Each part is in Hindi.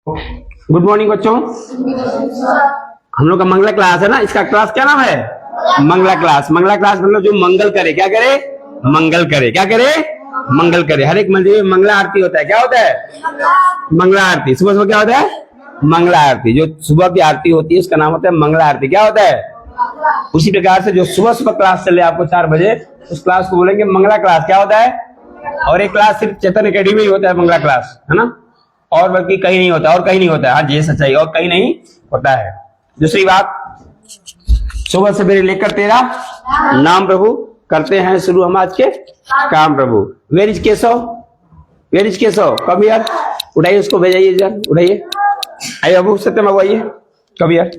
गुड मॉर्निंग बच्चों। हम लोग का मंगला क्लास है ना, इसका क्लास क्या नाम है? मंगला क्लास। मंगला क्लास मतलब जो मंगल करे। क्या करे? मंगल करे। क्या करे? मंगल करे। हर एक मंदिर में मंगला आरती होता है। क्या होता है? मंगला आरती। सुबह सुबह क्या होता है? मंगला आरती। जो सुबह की आरती होती है उसका नाम होता है मंगला आरती। क्या होता है? उसी प्रकार से जो सुबह सुबह क्लास चले आपको 4 बजे, उस क्लास को बोलेंगे मंगला क्लास। क्या होता है? और एक क्लास सिर्फ चेतन एकेडमी में ही होता है मंगला क्लास, है ना, और बल्कि कहीं नहीं होता, और कहीं नहीं होता है। हाँ, ये सच्चाई, और कहीं नहीं होता है। दूसरी बात, सुबह से मेरे लेकर तेरा नाम प्रभु, करते हैं शुरू हम आज के काम प्रभु। Where is Keshav? Where is Keshav? कब यार, उठाइए उसको, भेजाइए यार, उठाइए। आइए बाबू, सत्यम बाबू आइए। कब यार,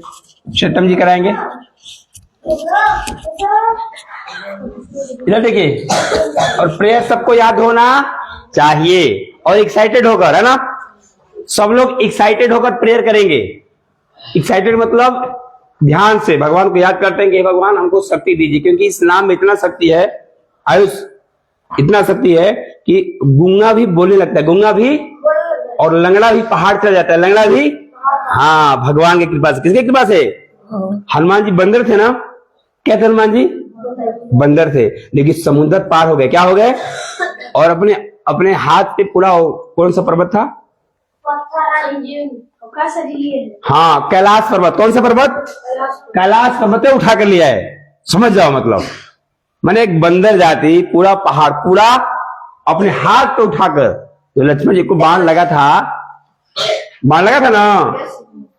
सत्यम जी कराएंगे। इधर देखिए। और प्रेयर सबको याद होना चाहिए और एक्साइटेड होकर, है ना, सब लोग एक्साइटेड होकर प्रेयर करेंगे। एक्साइटेड मतलब ध्यान से भगवान को याद करते हैं कि भगवान हमको शक्ति दीजिए, क्योंकि इस नाम में इतना शक्ति है, आयुष इतना शक्ति है कि गूंगा भी बोलने लगता है, गूंगा भी, और लंगड़ा भी पहाड़ चला जाता है, लंगड़ा भी। हाँ, भगवान की कृपा से। किसकी कृपा से? हनुमान जी बंदर थे ना, क्या थे हनुमान जी? बंदर थे, लेकिन समुद्र पार हो गए। क्या हो गए? और अपने अपने हाथ पे पूरा, कौन सा पर्वत था? हाँ, कैलाश पर्वत। कौन सा पर्वत? कैलाश पर्वत उठा कर लिया है। समझ जाओ, मतलब मैंने एक बंदर जाति पूरा पहाड़ पूरा अपने हाथ पे उठाकर, जो लक्ष्मण जी को बाण लगा था ना,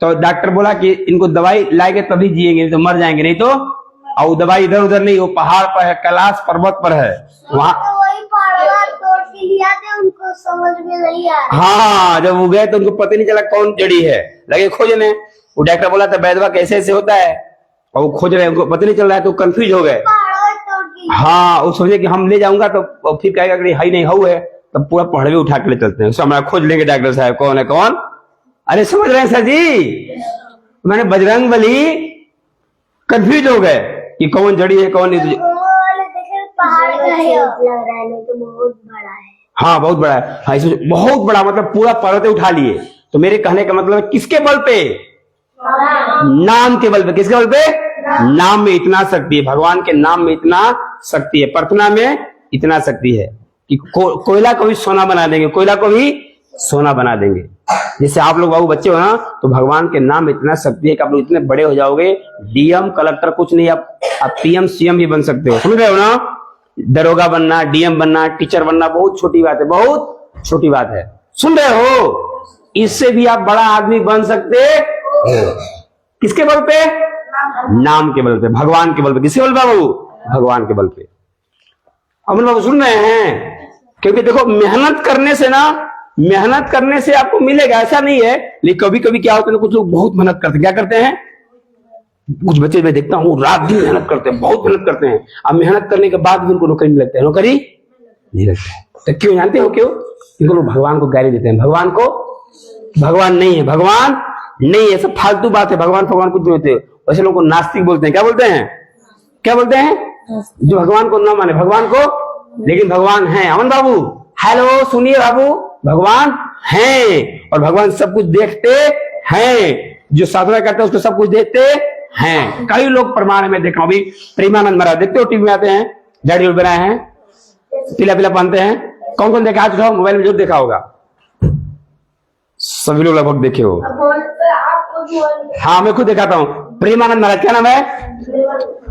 तो डॉक्टर बोला कि इनको दवाई लाएंगे तभी जिएंगे, नहीं तो मर जाएंगे, नहीं तो। और दवाई इधर उधर नहीं, वो पहाड़ पर है, कैलाश पर्वत पर है, वहां उनको समझ में नहीं आ रहा। हाँ, जब वो गए तो उनको पता नहीं चला कौन जड़ी है, लगे खोजने। वो डॉक्टर बोला था वैद्य कैसे ऐसे होता है, और वो खोज रहे, उनको पता नहीं चल रहा है, तो कंफ्यूज हो गए। हाँ, वो सोचे कि हम ले जाऊंगा तो फिर कहेगा कि हाई नहीं हाउ है, तब पूरा पहाड़ भी उठा के ले चलते हैं, उसको हमारा खोज लेंगे डॉक्टर साहब कौन है कौन। अरे समझ रहे हैं सर जी, मैंने बजरंग बली कंफ्यूज हो गए कि कौन जड़ी है कौन नहीं। पहाड़ का है, लग रहा है, तो बहुत बड़ा है। हाँ, बहुत बड़ा है। हाँ, इसमें बहुत बड़ा मतलब पूरा पर्वत उठा लिए। तो मेरे कहने का मतलब किसके बल पे? नाम के बल पे। किसके बल पे? नाम में इतना शक्ति है, भगवान के नाम में इतना शक्ति है, प्रार्थना में इतना शक्ति है कि कोयला को भी सोना बना देंगे, कोयला को भी सोना बना देंगे। जैसे आप लोग बाबू बच्चे हो ना, तो भगवान के नाम में इतना शक्ति है कि आप लोग इतने बड़े हो जाओगे, डीएम कलेक्टर कुछ नहीं, आप पीएम सीएम भी बन सकते हो। समझ रहे हो ना? दरोगा बनना, डीएम बनना, टीचर बनना बहुत छोटी बात है, बहुत छोटी बात है। सुन रहे हो? इससे भी आप बड़ा आदमी बन सकते हो। किसके बल पे? नाम के बल पे, भगवान के बल पे। किसके बल पे बाबू? भगवान के बल पे। अमन बाबू सुन रहे हैं? क्योंकि देखो, मेहनत करने से आपको मिलेगा ऐसा नहीं है, लेकिन कभी कभी क्या होता है, कुछ लोग बहुत मेहनत करते हैं। क्या करते हैं? कुछ बच्चे मैं देखता हूँ रात दिन मेहनत करते हैं, बहुत मेहनत करते हैं। अब मेहनत करने के बाद भी उनको नौकरी नहीं लगता है, नौकरी नहीं लगता है। तो क्यों जानते हो क्यों? क्योंकि लोग भगवान को गाली देते हैं, भगवान को, भगवान नहीं है, भगवान नहीं है, सब फालतू बात है, भगवान कुछ नहीं होते। वैसे लोगों को नास्तिक बोलते हैं। क्या बोलते हैं? क्या बोलते हैं? जो भगवान को न माने, भगवान को, लेकिन भगवान है। अमन बाबू हेलो, सुनिए बाबू, भगवान है, और भगवान सब कुछ देखते हैं। जो साधना करते हैं उसको सब कुछ देखते हैं। कई लोग प्रमाण में देखा, अभी प्रेमानंद महाराज देखते हो, टीवी में आते हैं, दाढ़ी बनाए हैं, पीला पीला पहनते हैं। कौन कौन देखा? आज मोबाइल में जरूर देखा होगा, सभी लोग लगभग देखे हो। हाँ, मैं खुद दिखाता हूँ। प्रेमानंद महाराज, क्या नाम है?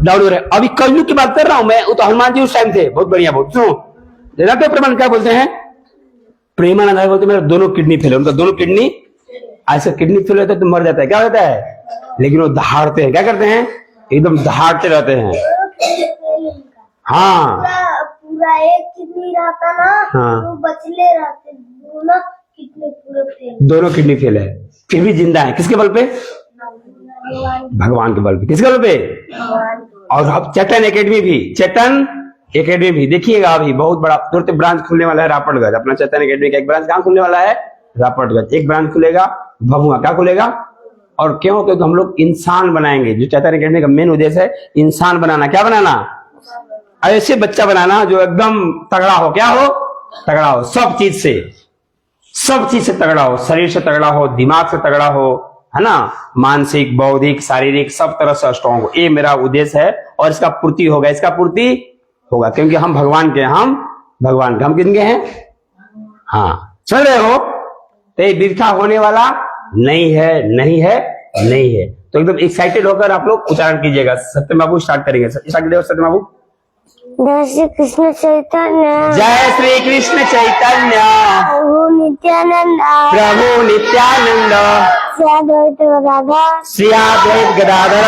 दाऊद। अभी कलयुग की बात कर रहा हूं मैं, वो तो हनुमान जी उस टाइम थे, बहुत बढ़िया, बहुत सुनो। जानते हो प्रेमानंद क्या बोलते हैं? प्रेमानंद बोलते मेरे दोनों किडनी फेल है, उनका दोनों किडनी, ऐसे किडनी फेल होता है तो मर जाता है। क्या होता है? लेकिन वो दहाड़ते हैं। क्या करते हैं? एकदम दहाड़ते रहते हैं। हाँ, पूरा एक किडनी रहता ना, हाँ, तो बचले रहते, दोनों किडनी पूरे फेल, दोनों किडनी फेल है, फिर भी जिंदा है। किसके बल पे? भगवान के बल पे। किसके बल पे? और अब चेतन एकेडमी भी देखिएगा, अभी बहुत बड़ा तुरंत ब्रांच खुलने वाला है रापटगंज। अपना चेतन एकेडमी का एक ब्रांच कहाँ खुलने वाला है? रापटगंज। एक ब्रांच खुलेगा भभुआ। क्या खुलेगा? और क्यों? क्योंकि हम लोग इंसान बनाएंगे। जो चैतन्य एकेडमी का मेन उद्देश्य है इंसान बनाना। क्या बनाना? ऐसे बच्चा बनाना जो एकदम तगड़ा हो। क्या हो? तगड़ा हो सब चीज से। सब चीज से तगड़ा हो, शरीर से तगड़ा हो, दिमाग से तगड़ा हो, है ना, मानसिक, बौद्धिक, शारीरिक सब तरह से स्ट्रांग हो। ये मेरा उद्देश्य है और इसका पूर्ति होगा, इसका पूर्ति होगा, क्योंकि हम भगवान के, हम भगवान के, हम किनके हैं? हाँ, चल रहे हो? तो ये वृथा होने वाला नहीं है, नहीं है, नहीं है। तो एकदम एक्साइटेड होकर आप लोग उच्चारण कीजिएगा। सत्यम बाबू स्टार्ट करेंगे। सत्यम बाबू। जय श्री कृष्ण चैतन्य, जय श्री कृष्ण चैतन्य, प्रभु नित्यानंद, प्रभु नित्यानंद, श्री अद्वैत गदाधर, श्री अद्वैत गदाधर,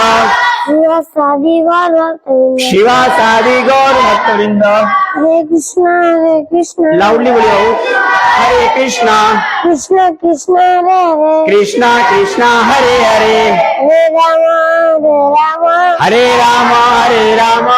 शिवासादि गौर भक्तवृंद, शिवासादि गौर भक्तवृंद। हरे कृष्ण लाउडली बोलिए। हरे कृष्णा कृष्ण कृष्ण हरे हरे, कृष्णा कृष्णा हरे हरे, हरे राम हरे राम हरे राम,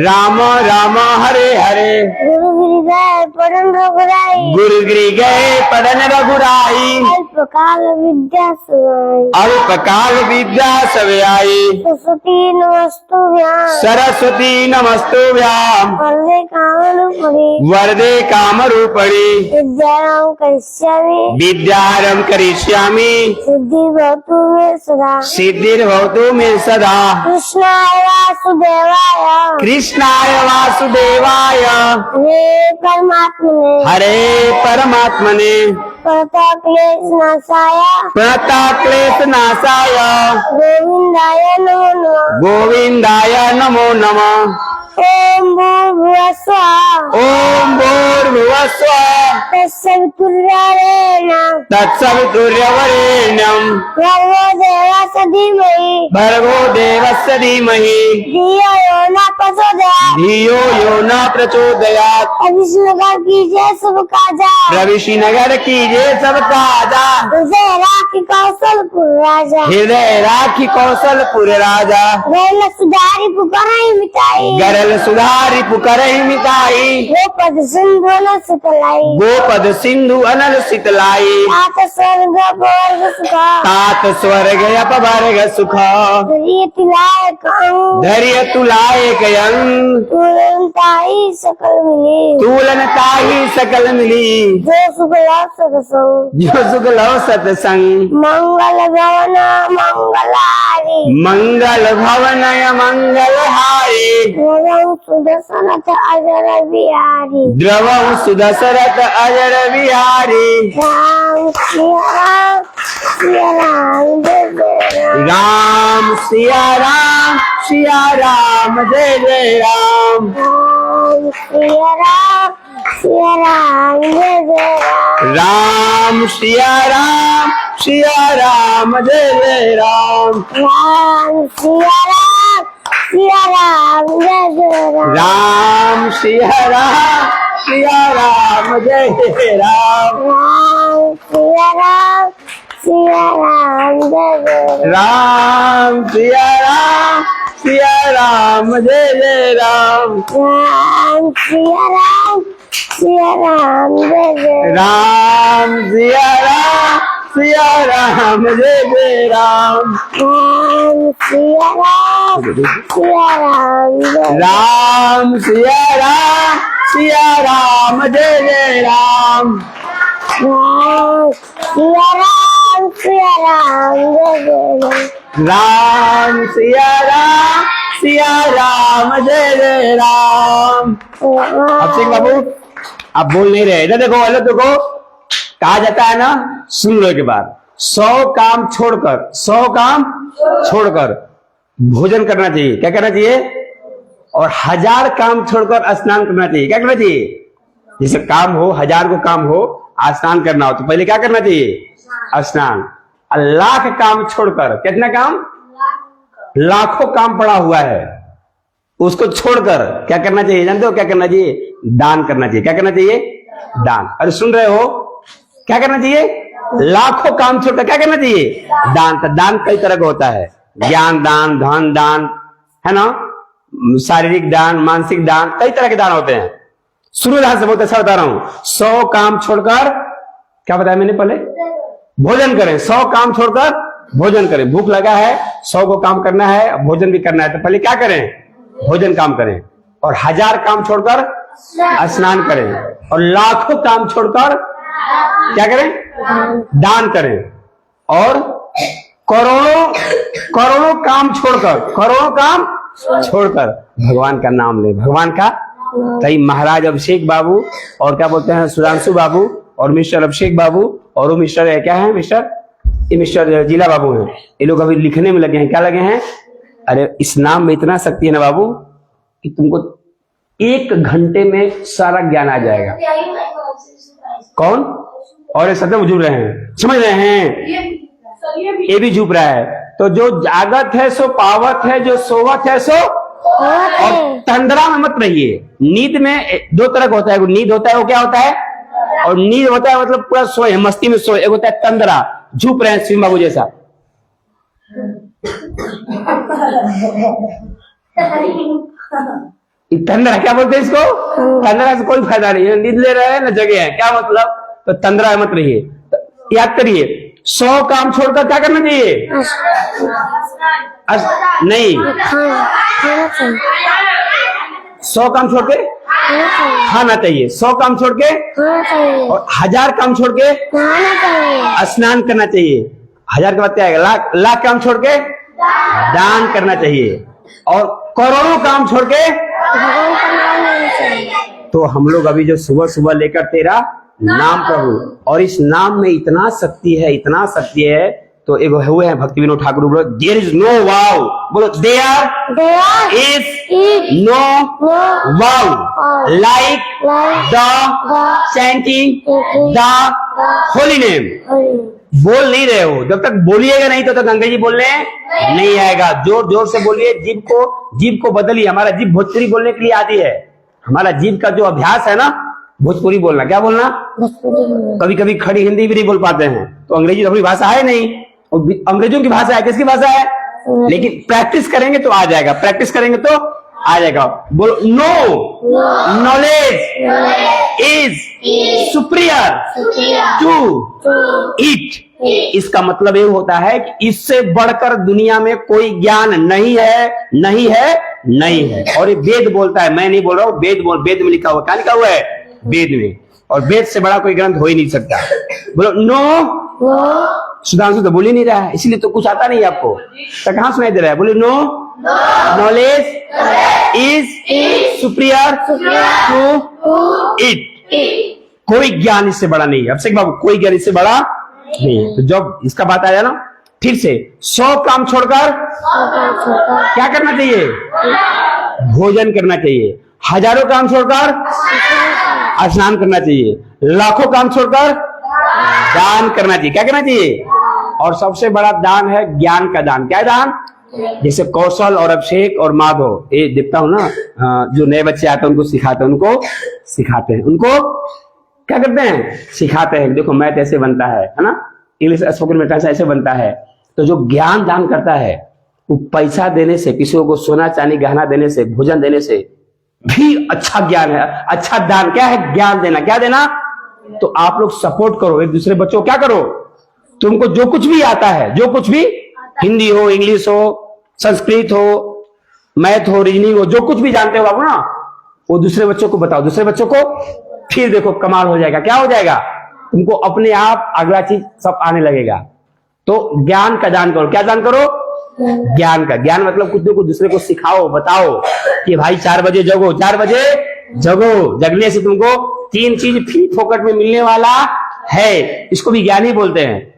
राम राम हरे हरे। गुरु गिरिधर परम रघुराई, गुरु गिरि गए पढ़न रघुराई, अल्पकाल विद्या सुनाई, अल्पकाल विद्या सब आई। सरस्वती नमस्तुभ्यां, सरस्वती नमस्तुभ्यां, वरदे कामरूपिणी, वरदे कामरूपिणी, विद्यारंभ करिष्यामि, विद्यारंभ करिष्यामि, सिद्धि भवतु मे सदा। सिद्धिर्भवतु मे सदा। कृष्णाय वासुदेवाय, कृष्णाय वासुदेवाय, हरे परमात्मने, हरे परमात्मने, प्रणतक्लेशनाशाय, प्रणतक्लेश नाशाय, गोविंदाय नमो नमः। गोविंदाय नमो नमः। ओम भूर्भुवः स्वः, ओम भूर्भुवः स्वः, तत्सवितुर्वरेण्यं, तत्सवितुर्वरेण्यं, भर्गो देवस्य धीमहि, भर्गो देवस्य धीमहि, धियो यो न प्रचोदयात्। धियो यो न प्रचोदयात्। अभिष्णुनगर कीजिए सब काजा, रविश्रीनगर कीजिए सब काजा, हृदय राखी कौशलपुर राजा। हृदय राखी कौशलपुर राजा, गैल सुधारी पुकारहि मिटाई, गरल सुधारी पुकारहि मिटाई, गोपद सिंधु न सुतलाई, गोपद सिंधु अनल शीतलाई, तात स्वर्ग अपवर्ग सुख, तात स्वर्ग अपवर्ग सुख, धैर्य तिलाय कहूँ, धैर्य तुलाए कयं, तुरंताई सकल मिली, तुलनताहि सकल मिली, जो सुख लाभ सत्संग, जो सुख लव सत्संग, मंगल भवन मंगलारी, मंगल भवनय मंगलहारी, द्रवं सुदर्शनथ अजर बिहारी, द्रवं सुदशरथ अजर बिहारी, राम सिया राम जय जय राम, राम सिया राम, सिया राम जय जय राम, राम सिया राम जय जय राम, राम सिया राम, सिया राम जय जय राम, राम सिया राम जय जय राम, राम सिया राम, सिया राम जय जय राम, राम सिया राम जय जय राम, राम सिया राम, सिया राम जय जय राम, राम सिया राम जय जय राम सिया राम, सिया राम जय जय राम, राम सिया राम जय राम सिया राम, सिया राम जय जय राम, राम सिया राम जय जय राम, राम सिया राम, सिया राम जय जय राम। अब सिंह बाबू आप बोल नहीं रहे, इधर देखो, हेलो देखो, कहा जाता है ना सुनने के बाद 100 काम छोड़कर, 100 काम छोड़कर भोजन करना चाहिए। क्या करना चाहिए? और 1000 काम छोड़कर स्नान करना चाहिए। क्या करना चाहिए? जैसे काम हो, 1000 को काम हो, स्नान करना हो तो पहले क्या करना चाहिए? स्नान। 1,00,000 काम छोड़कर, कितना काम? लाखों काम पड़ा हुआ है, उसको छोड़कर क्या करना चाहिए? जानते हो क्या करना चाहिए? दान करना चाहिए। क्या करना चाहिए? दान। अरे सुन रहे हो? क्या करना चाहिए? लाखों काम छोड़कर क्या करना चाहिए? दान। तो दान कई तरह का होता है, ज्ञान दान, धन दान, है ना, शारीरिक दान, मानसिक दान, कई तरह के दान होते हैं। सूर्यदान से बहुत अच्छा बता रहा हूं। 100 काम छोड़कर, क्या बताया मैंने पहले? भोजन करें। 100 काम छोड़कर भोजन करें। भूख लगा है, 100 को काम करना है, भोजन भी करना है, तो पहले क्या करें? भोजन काम करें। और 1000 काम छोड़कर स्नान करें, और लाखों काम छोड़कर क्या करें? दान करें, और करोड़ों करोड़ों काम छोड़कर भगवान का नाम ले, भगवान का। तई महाराज अभिषेक बाबू और क्या बोलते हैं सुधांशु बाबू और मिस्टर अभिषेक बाबू और वो मिस्टर क्या है मिस्टर जिला बाबू हैं, ये लोग अभी लिखने में लगे हैं। क्या लगे हैं? अरे इस नाम में इतना शक्ति है ना बाबू कि तुमको 1 घंटे में सारा ज्ञान आ जाएगा। कौन? और ये सदम झूप रहे हैं, समझ रहे हैं? ये भी झूप रहा है। तो जो जागत है सो पावत है, जो सोवत है सो। और तंद्रा में मत रहिए। नींद में 2 तरह का होता है, नींद होता है वो क्या होता है, और नींद होता है मतलब पूरा सोए, मस्ती में सोए। एक होता है तंद्रा, झूप रहे हैं सिंह बाबू जैसा। तंद्रा क्या बोलते हैं इसको? तंद्रा से कोई फायदा नहीं है, नींद ले रहे हैं ना जगे हैं, क्या मतलब? तो तंद्रा मत रहिए। तो याद करिए 100 काम छोड़कर क्या करना चाहिए? नहीं, 100 काम छोड़ के खाना चाहिए, 100 काम छोड़ के और 1000 काम छोड़ के स्नान करना चाहिए। 1000 के बाद क्या आएगा? लाख काम छोड़ के दान करना चाहिए, और करोड़ों काम छोड़ के। तो हम लोग अभी जो सुबह सुबह लेकर तेरा नाम प्रभु, और इस नाम में इतना शक्ति है। तो एक हुए हैं भक्ति विनोद ठाकुर, बोलो देयर इज नो वाव, बोलो there is no vow like the chanting the holy name. बोल नहीं रहे हो, जब तक बोलिएगा नहीं तो अंग्रेजी बोलने नहीं आएगा। जोर जोर से बोलिए, जीभ को बदलिए। हमारा जीभ भोजपुरी बोलने के लिए आदि है। हमारा जीभ का जो अभ्यास है ना, भोजपुरी बोलना। क्या बोलना? कभी कभी खड़ी हिंदी भी नहीं बोल पाते हैं, तो अंग्रेजी तो अपनी भाषा है नहीं, अंग्रेजों की भाषा है। किसकी भाषा है? लेकिन प्रैक्टिस करेंगे तो आ जाएगा, प्रैक्टिस करेंगे तो आ जाएगा। बोलो no knowledge is superior to it. इसका मतलब ये होता है कि इससे बढ़कर दुनिया में कोई ज्ञान नहीं है। और ये वेद बोलता है, मैं नहीं बोल रहा हूँ, वेद में लिखा हुआ। क्या लिखा हुआ है? वेद में। और वेद से बड़ा कोई ग्रंथ हो ही नहीं सकता। बोलो नो। सुधांशु तो बोल ही नहीं रहा है, इसलिए तो कुछ आता नहीं आपको, तो कहां सुनाई दे रहा है? बोले no knowledge is superior to it. कोई ज्ञान इससे बड़ा नहीं है। अभिषेक बाबू, कोई ज्ञान इससे बड़ा नहीं है। तो जब इसका बात आया ना, ठीक से 100 काम छोड़कर क्या करना चाहिए? भोजन करना चाहिए। 1000 काम छोड़कर स्नान करना चाहिए। लाखों काम छोड़कर दान करना चाहिए। क्या करना चाहिए? और सबसे बड़ा दान है ज्ञान का दान। क्या दान? जैसे कौशल और अभिषेक और माधव, ये देखता हूं ना, जो नए बच्चे आते हैं उनको सिखाते हैं, उनको क्या करते हैं? सिखाते हैं। देखो मैथ ऐसे बनता है ना, इंग्लिश स्पोकन में ऐसे बनता है। तो जो ज्ञान दान करता है वो पैसा देने से, किसी को सोना चांदी गहना देने से, भोजन देने से भी अच्छा ज्ञान है, अच्छा दान। क्या है? ज्ञान देना। क्या देना? तो आप लोग सपोर्ट करो एक दूसरे बच्चों को। क्या करो? तुमको जो कुछ भी आता है, जो कुछ भी, हिंदी हो, इंग्लिश हो, संस्कृत हो, मैथ हो, रीजनिंग हो, जो कुछ भी जानते हो आप ना, वो दूसरे बच्चों को बताओ, दूसरे बच्चों को। फिर देखो कमाल हो जाएगा। क्या हो जाएगा? तुमको अपने आप अगला चीज सब आने लगेगा। तो ज्ञान का दान करो। क्या दान करो? ज्ञान का। ज्ञान मतलब कुछ को दूसरे को सिखाओ, बताओ कि भाई 4 बजे जगो, 4 बजे जगो। जगने से तुमको 3 चीज फ्री फोकट में मिलने वाला है। इसको भी ज्ञान ही बोलते हैं।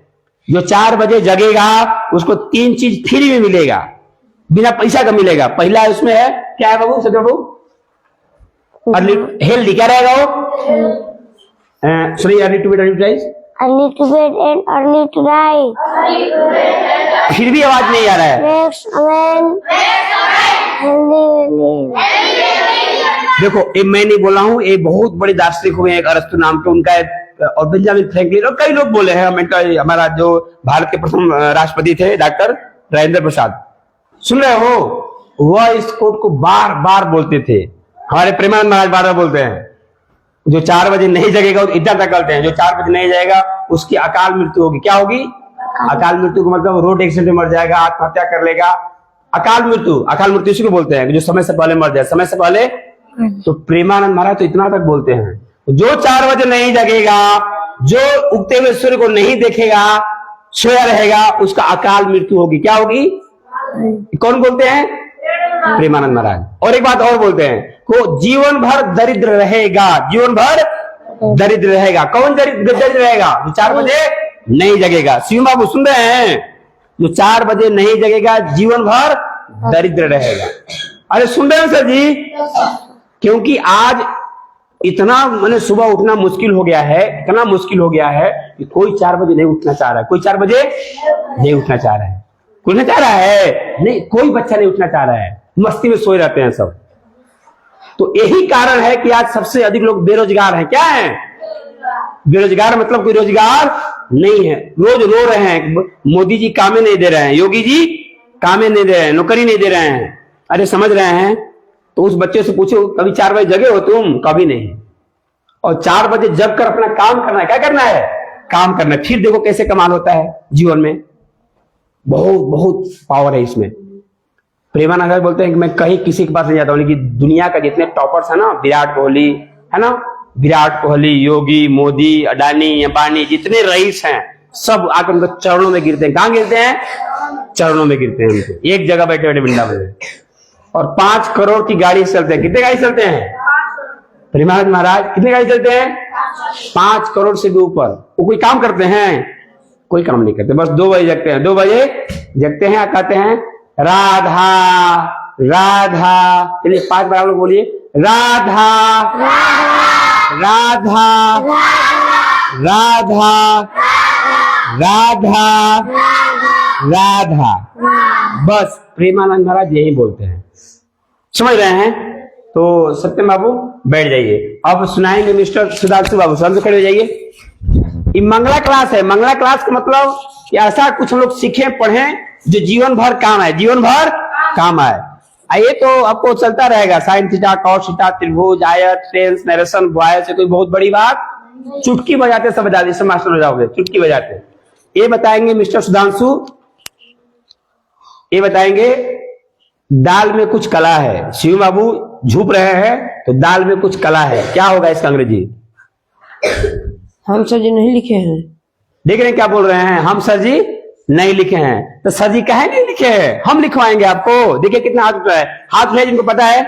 जो 4 बजे जगेगा उसको 3 चीज फ्री में मिलेगा, बिना पैसा का मिलेगा। पहला उसमें है, क्या है बाबू? सत्य बाबू, हेल्दी। क्या रहेगा वो? Sorry, early to bed early to rise, early to bed and early to rise. फिर भी आवाज नहीं आ रहा है। देखो ये मैं नहीं बोला हूं, ये बहुत बड़े दार्शनिक हुए हैं, एक अरस्तु नाम के उनका और बेंजामिन फ्रैंकलिन और कई लोग बोले हैं। हमारा जो भारत के प्रथम राष्ट्रपति थे डॉक्टर राजेंद्र प्रसाद, सुन रहे हो? वह इस कोट को बार बार बोलते थे। हमारे प्रेमानंद महाराज बार बार बोलते हैं, जो 4 बजे नहीं जगेगा वो इतना तक करते हैं, जो 4 बजे नहीं जाएगा उसकी अकाल मृत्यु होगी। क्या होगी? अकाल मृत्यु को मतलब रोड एक्सीडेंट में मर जाएगा, आत्महत्या कर लेगा। अकाल मृत्यु इसी को बोलते हैं, जो समय से पहले मर जाए, समय से पहले तो प्रेमानंद महाराज तो इतना तक बोलते हैं, जो 4 बजे नहीं जगेगा, जो उगते हुए सूर्य को नहीं देखेगा, सोया रहेगा, उसका अकाल मृत्यु होगी। क्या होगी? कौन बोलते हैं? प्रेमानंद महाराज। और एक बात और बोलते हैं, को जीवन भर दरिद्र रहेगा, जीवन भर दरिद्र रहेगा। कौन दरिद्र रहेगा? जो 4 बजे नहीं जगेगा। शिव बाबू सुन रहे हैं? जो 4 बजे नहीं जगेगा जीवन भर दरिद्र रहेगा। अरे सुन रहे हैं सर जी? क्योंकि आज इतना मैंने सुबह उठना मुश्किल हो गया है, इतना मुश्किल हो गया है कि कोई 4 बजे नहीं उठना चाह रहा है। कोई 4 बजे नहीं उठना चाह रहा है। कोई नहीं चाह रहा है? नहीं, कोई बच्चा नहीं उठना चाह रहा है, मस्ती में सोए रहते हैं सब। तो यही कारण है कि आज सबसे अधिक लोग बेरोजगार हैं। क्या है? बेरोजगार मतलब कोई रोजगार नहीं है, रोज रो रहे हैं, मोदी जी कामें नहीं दे रहे हैं, योगी जी कामें नहीं दे रहे हैं, नौकरी नहीं दे रहे हैं। अरे समझ रहे हैं? तो उस बच्चे से पूछो, कभी 4 बजे जगे हो तुम? कभी नहीं। और 4 बजे जग कर अपना काम करना है। क्या करना है? काम करना है। फिर देखो कैसे कमाल होता है जीवन में। बहुत बहुत पावर है इसमें। प्रेमानंद बोलते हैं कि मैं कहीं किसी के पास नहीं जाता हूं, लेकिन दुनिया का जितने टॉपर्स है ना, विराट कोहली है ना, विराट कोहली, योगी, मोदी, अडानी, अंबानी, जितने रईस हैं, सब आकर उनके चरणों में गिरते हैं। कहां गिरते हैं? चरणों में गिरते हैं उनको, एक जगह बैठे बैठे वृंदावन में। और 5 करोड़ की गाड़ी से चलते हैं। कितने गाड़ी चलते हैं? प्रेमानंद महाराज कितने गाड़ी चलते हैं? 5 करोड़ से भी ऊपर। वो कोई काम करते हैं? कोई काम नहीं करते, बस 2 बजे जगते हैं। 2 बजे जगते हैं, कहते हैं राधा राधा। चलिए 5 बार आप लोग बोलिए, राधा राधा राधा राधा राधा। बस प्रेमानंद महाराज यही बोलते हैं। समझ रहे हैं? तो सत्यम बाबू बैठ जाइए, अब सुनाएंगे मिस्टर सुधांशु बाबू। सब खड़े हो जाइए। ये मंगला क्लास है। मंगला क्लास का मतलब कि ऐसा कुछ हम लोग सीखें, पढ़ें जो जीवन भर काम आए, जीवन भर काम आए। ये तो आपको चलता रहेगा, साइन थीटा, कॉस थीटा, त्रिभुज, आयत, टेंस, नरेशन, वॉयस, कोई बहुत बड़ी बात। चुटकी बजाते सब बजा दी, मास्टर हो जाओगे चुटकी बजाते। ये बताएंगे मिस्टर सुधांशु, ये बताएंगे दाल में कुछ कला है। शिव बाबू झुप रहे हैं तो दाल में कुछ कला है। क्या होगा इसका अंग्रेजी? हम सर जी नहीं लिखे हैं। देख रहे हैं क्या बोल रहे हैं? हम सर जी नहीं लिखे हैं। तो सर जी कहे नहीं लिखे हैं, हम लिखवाएंगे आपको। देखिए कितना हाथ उठा है। हाथ उठाए जिनको पता है।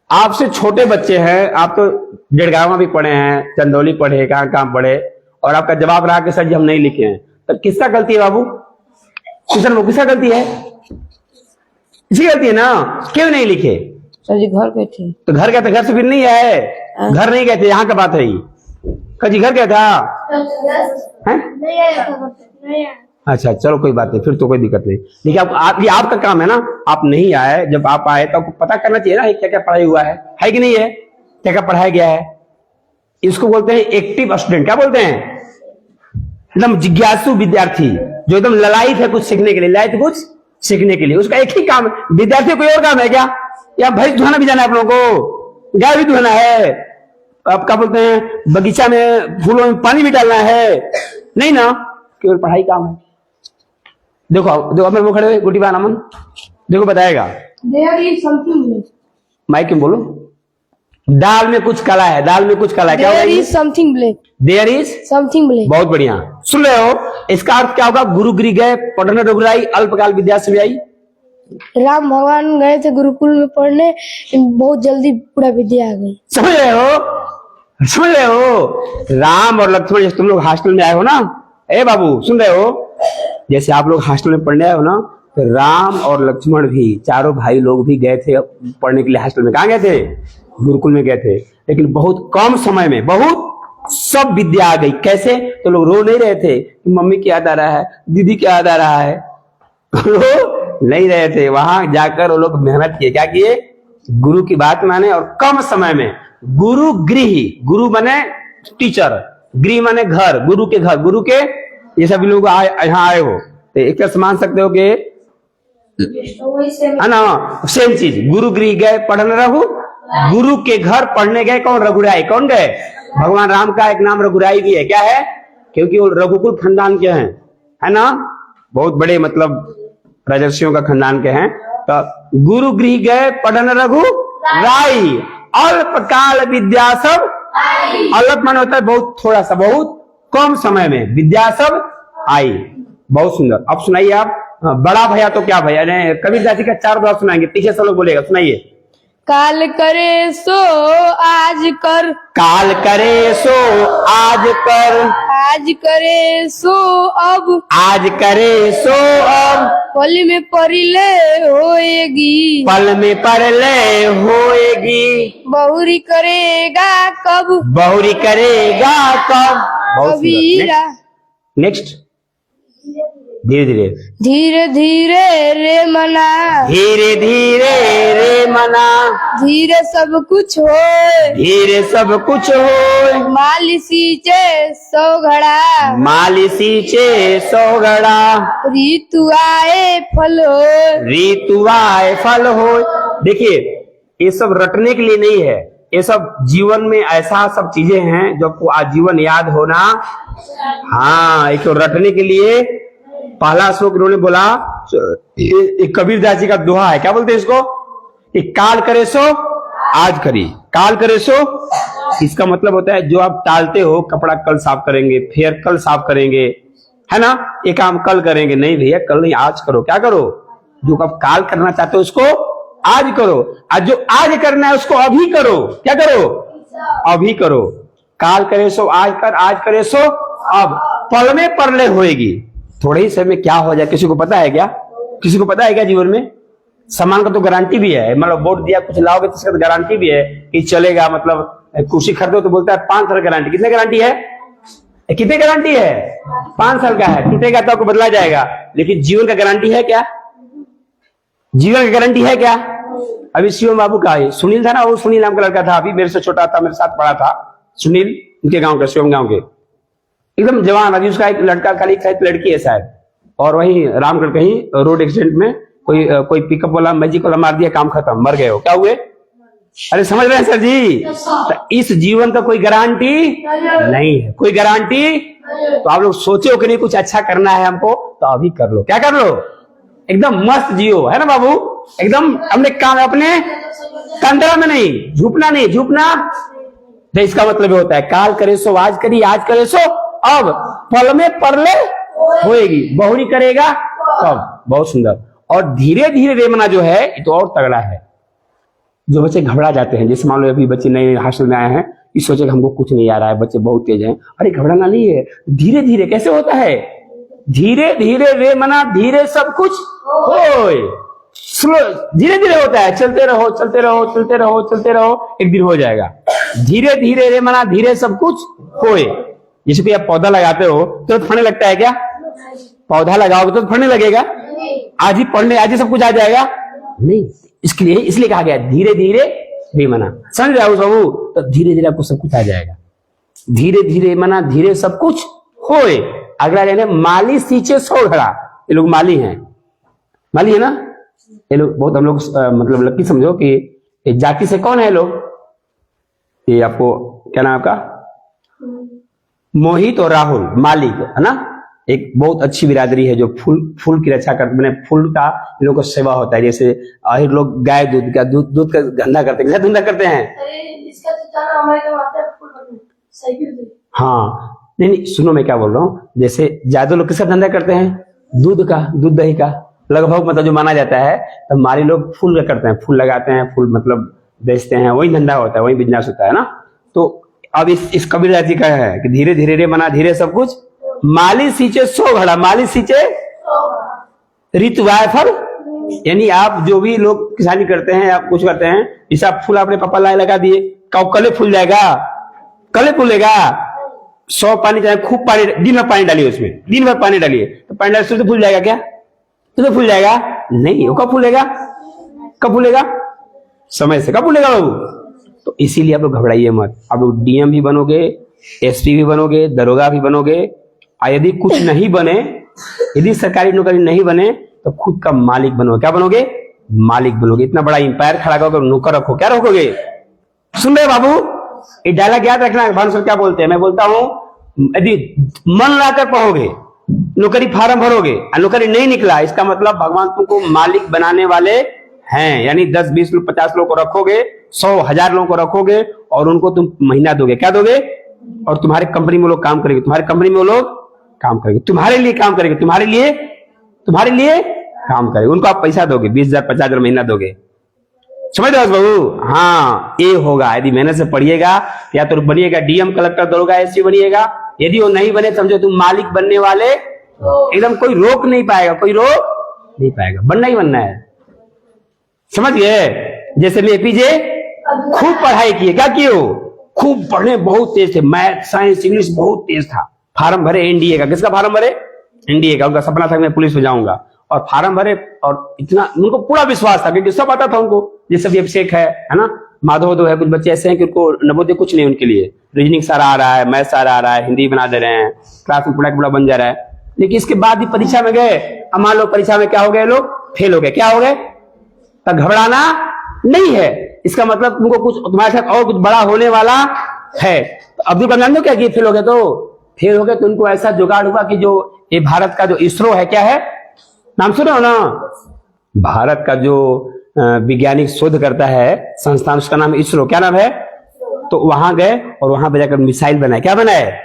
आपसे छोटे बच्चे हैं, आप तो जड़गांव भी पढ़े हैं, चंदौली पढ़े, कहां पढ़े, और आपका जवाब रहा कि सर जी हम नहीं लिखे हैं। तो किसका गलती है बाबू? किसका गलती है? इसी गलती है ना, क्यों नहीं लिखे? सर जी घर गए थे। तो घर गया था, घर से फिर नहीं आए? घर नहीं गए थे, यहाँ का बात है। कजी घर गया था? अच्छा चलो कोई बात नहीं, फिर तो कोई दिक्कत नहीं। लेकिन ये आपका काम है ना, आप नहीं आए। जब आप आए तो आपको पता करना चाहिए ना क्या क्या पढ़ाई हुआ है कि नहीं है, क्या क्या पढ़ाया गया है। इसको बोलते हैं एक्टिव स्टूडेंट। क्या बोलते हैं? एकदम जिज्ञासु विद्यार्थी, जो एकदम ललायत है कुछ सीखने के लिए, ललायत कुछ सीखने के लिए। उसका एक ही काम है। विद्यार्थी कोई और काम है क्या? या भैंस धुआना भी जाना है आप लोगों को? गाय भी धुआना है? आप क्या बोलते हैं, बगीचा में फूलों में पानी भी डालना है? नहीं ना, केवल पढ़ाई काम है। देखो देखो अपने मुंह खड़े हुए गुटी बान अमन, देखो बताएगा। माइक में बोलो। दाल में कुछ कला है, दाल में कुछ कला है। क्या होगा? There is something black. There is Something black. बहुत बढ़िया, सुन रहे हो? इसका अर्थ क्या होगा? गुरु गृह गए, पढ़न रघुराई, अल्पकाल विद्या से आई। राम भगवान गए थे गुरुकुल में पढ़ने, बहुत जल्दी पूरा विद्या आ गई। समझ रहे हो? समझ रहे हो? राम और लक्ष्मण, जैसे तुम लोग हॉस्टल में आए हो ना, ए बाबू सुन रहे हो? जैसे आप लोग हॉस्टल में पढ़ने आए हो ना, तो राम और लक्ष्मण भी, चारों भाई लोग भी गए थे पढ़ने के लिए हॉस्टल में। कहाँ गए थे? गुरुकुल में गए थे। लेकिन बहुत कम समय में बहुत सब विद्या आ गई। कैसे? तो लोग रो नहीं रहे थे कि मम्मी की याद आ रहा है, दीदी की याद आ रहा है, रो नहीं रहे थे। वहां जाकर वो लोग मेहनत किए। क्या किए? गुरु की बात माने, और कम समय में गुरु गृही, गुरु माने टीचर, गृह माने घर, गुरु के घर, गुरु के ये सभी लोग यहाँ आए हो तो एक तरह से मान सकते हो कि है ना, सेम चीज। गुरु गृह गए पढ़ने रहू, गुरु के घर पढ़ने गए। कौन? रघुराई। कौन गए? भगवान राम का एक नाम रघुराई भी है। क्या है? क्योंकि वो रघुकुल खानदान के हैं, है ना, बहुत बड़े मतलब राजर्षियों का खानदान के हैं। तो गुरु गृह गए पढ़न रघु राई। अल्पकाल विद्या सब अल्प मान होता है बहुत थोड़ा सा, बहुत कम समय में विद्या सब आई। बहुत सुंदर। अब सुनाइए आप, बड़ा भैया तो क्या भैया ने कबीरदास जी का 4 दोहा सुनाएंगे, पीछे सब लोग बोलेगा, सुनाइए। काल करे सो आज कर, काल करे सो आज कर, आज करे सो अब, आज करे सो अब, पल में परिले होएगी, पल में परलय होएगी, बहुरी करेगा कब, बहुरी करेगा कब। बहुत कबीरा। नेक्स्ट, धीरे धीरे, धीरे धीरे रे मना, धीरे धीरे रे मना, धीरे सब कुछ होए, धीरे सब कुछ होए, माली सींचे सौ घड़ा, माली सींचे 100 घड़ा, ऋतु आए फल होए। ऋतु आए फल हो। देखिए ये सब रटने के लिए नहीं है, ये सब जीवन में ऐसा सब चीजें हैं जो आपको आजीवन याद होना। हाँ, एक तो रटने के लिए पहला श्लोक उन्होंने बोला, एक कबीरदास जी का दोहा है, क्या बोलते हैं इसको, कि काल करे सो आज करी, काल करे सो। इसका मतलब होता है जो आप टालते हो, कपड़ा कल साफ करेंगे, फिर कल साफ करेंगे, है ना, ये काम कल करेंगे, नहीं भैया कल नहीं आज करो। क्या करो, जो आप काल करना चाहते हो उसको आज करो, और जो आज करना है उसको अभी करो। क्या करो, अभी करो। काल करे सो आज कर, आज करे सो अब, पल में परलय होएगी। थोड़े ही समय में क्या हो जाए किसी को पता है क्या, किसी को पता है क्या जीवन में। सामान का तो गारंटी भी है, मतलब बोर्ड दिया कुछ लाओगे तो उसका तो गारंटी भी है कि चलेगा, मतलब कुर्सी खरीदो तो बोलता है 5 साल गारंटी। कितने गारंटी है, कितने गारंटी है, 5 साल का है, टूटेगा तो आपको बदला जाएगा। लेकिन जीवन का गारंटी है क्या, जीवन का गारंटी है क्या। अभी शिवम बाबू का है, सुनील था ना, वो सुनील नाम का लड़का था, अभी मेरे से छोटा था, मेरे साथ पढ़ा था, सुनील, उनके गांव का, शिवम गांव के, एकदम जवान। अभी उसका एक लड़का, खाली एक लड़की है शायद, और वही रामगढ़ कहीं रोड एक्सीडेंट में कोई पिकअप वाला मैजिक वाला मार दिया, काम खत्म, मर गए हो। क्या हुए, अरे समझ रहे हैं सर जी। तो इस जीवन का कोई गारंटी नहीं है, कोई गारंटी। तो आप लोग सोचे हो कि नहीं कुछ अच्छा करना है हमको, तो अभी कर लो। क्या कर लो, एकदम मस्त जियो, है ना बाबू, एकदम अपने काम, अपने कंधरा में नहीं झुकना, नहीं झुकना। तो इसका मतलब होता है काल करे सो आज करी, आज करे सो अब, पल में परलय होएगी, बहुरी करेगा कब। बहुत सुंदर। और धीरे धीरे रेमना जो है ये तो और तगड़ा है। जो बच्चे घबरा जाते हैं, जैसे मान लो अभी बच्चे नए हॉस्टल में आए हैं, ये सोचे कि हमको कुछ नहीं आ रहा है, बच्चे बहुत तेज हैं, अरे घबराना नहीं है, धीरे धीरे कैसे होता है, धीरे धीरे रेमना, धीरे सब कुछ होए, स्लो, धीरे धीरे होता है, चलते रहो चलते रहो चलते रहो चलते रहो, एक दिन हो जाएगा। धीरे धीरे रेमना, धीरे सब कुछ होए। जैसे कि आप पौधा लगाते हो तो फलने लगता है क्या, पौधा लगाओगे तो फलने लगेगा, आज ही पढ़ने आज ही सब कुछ आ जाएगा नहीं। इसलिए कहा गया धीरे धीरे रेमना, समझ रहे हो सबू, तो धीरे धीरे आपको सब कुछ आ जाएगा। धीरे धीरे मना, धीरे सब कुछ होए। अगला लाइन है माली सींचे 100 घड़ा। ये लोग माली हैं, माली है ना ये लोग, बहुत हम लोग मतलब लकी समझो कि जाति से कौन है लोग, ये आपको क्या नाम आपका, मोहित और राहुल, मालिक है ना। एक बहुत अच्छी बिरादरी है जो फूल की रक्षा करते, मैंने फूल का इन लोगों को सेवा होता है। जैसे आहिर लोग गाय दूध का धंधा करते हैं, धंधा करते हैं। हाँ नहीं, सुनो मैं क्या बोल रहा हूँ, जैसे ज्यादा लोग किसका धंधा करते हैं, दूध का, दूध दही का लगभग, मतलब जो माना जाता है। तो हमारे लोग फूल का करते हैं, फूल लगाते हैं, फूल मतलब बेचते हैं, वही धंधा होता है, वही बिजनेस होता है ना। तो अब इस कबीरदास जी का है कि धीरे धीरे रे मना, धीरे सब कुछ, माली सींचे 100 घड़ा, माली सींचे ऋतु आए फल। यानी आप जो भी लोग किसानी करते हैं, आप कुछ करते हैं, इस आप फूल अपने पापा लाए लगा दिए, कल फूल जाएगा, कल फूलेगा। 100 पानी चाहे खूब पानी, दिन भर पानी डालिए उसमें, दिन भर पानी डालिए, तो पानी डाल तो फूल जाएगा क्या, तो फूल जाएगा नहीं। वो कब फूलेगा, कब फूलेगा, समय से कब फूलेगा बाबू। तो इसीलिए आप लोग घबराइए मत, आप लोग डीएम भी बनोगे, एसपी भी बनोगे, दरोगा भी बनोगे। और यदि कुछ नहीं बने, यदि सरकारी नौकरी नहीं बने, तो खुद का मालिक बनोगे। क्या बनोगे, मालिक बनोगे। इतना बड़ा इंपायर खड़ा करोगे, नौकर रखो, क्या रखोगे। सुन रहे बाबू, ये डायलॉग याद रखना। भानुसर क्या बोलते हैं, मैं बोलता हूं, यदि मन लाकर पढ़ोगे, नौकरी फार्म भरोगे और नौकरी नहीं निकला, इसका मतलब भगवान तुमको मालिक बनाने वाले हैं, यानी 10, 20, 50 लोग को रखोगे, 100, 1000 लोगों को रखोगे और उनको तुम महीना दोगे, क्या दोगे? और तुम्हारे कंपनी में लोग काम करेंगे, तुम्हारी कंपनी में लोग काम करेंगे, तुम्हारे लिए काम करेंगे, तुम्हारे लिए काम करेंगे, उनको आप पैसा दोगे, 20,000, 50,000 महीना दोगे। समझ रहे हो बाबू? हाँ, ये होगा। यदि मेहनत से पढ़िएगा या तो बनिएगा डीएम, कलेक्टर, दरोगा, एसपी बनिएगा। यदि वो नहीं बने, समझो तुम मालिक बनने वाले, एकदम कोई रोक नहीं पाएगा, कोई रोक नहीं पाएगा, बनना ही बनना है। समझ गए? जैसे में एपीजे खूब पढ़ाई किए, क्या किए हो? खूब पढ़ने, बहुत तेज थे, मैथ, साइंस, इंग्लिश बहुत तेज था। फार्म भरे एनडीए का, किसका फार्म भरे? एनडीए का। उनका सपना था मैं पुलिस में जाऊंगा, और फार्म भरे, और इतना उनको पूरा विश्वास था क्योंकि सब आता था उनको। जैसे भी अभिषेक है ना, माधव है, कुछ बच्चे ऐसे हैं कि उनको नवोदय कुछ नहीं उनके लिए, रीजनिंग सारा आ रहा है, मैथ सारा आ रहा है, हिंदी बना दे रहे हैं, क्लास में पूरा बन जा रहा है। लेकिन इसके बाद भी परीक्षा में गए, अब मान लो परीक्षा में क्या हो गए, लोग फेल हो गए, क्या हो गए? तो घबराना नहीं है, इसका मतलब तुमको कुछ, तुम्हारे साथ और कुछ बड़ा होने वाला है। तो अब्दुल कलाम क्या किए? फेल हो गए, तो उनको ऐसा जुगाड़ हुआ कि जो ये भारत का जो इसरो है, क्या है नाम सुने हो ना? भारत का जो वैज्ञानिक शोध करता है संस्थान, उसका नाम इसरो। क्या नाम है? तो वहां गए और वहां पे जाकर मिसाइल बनाए। क्या बनाए?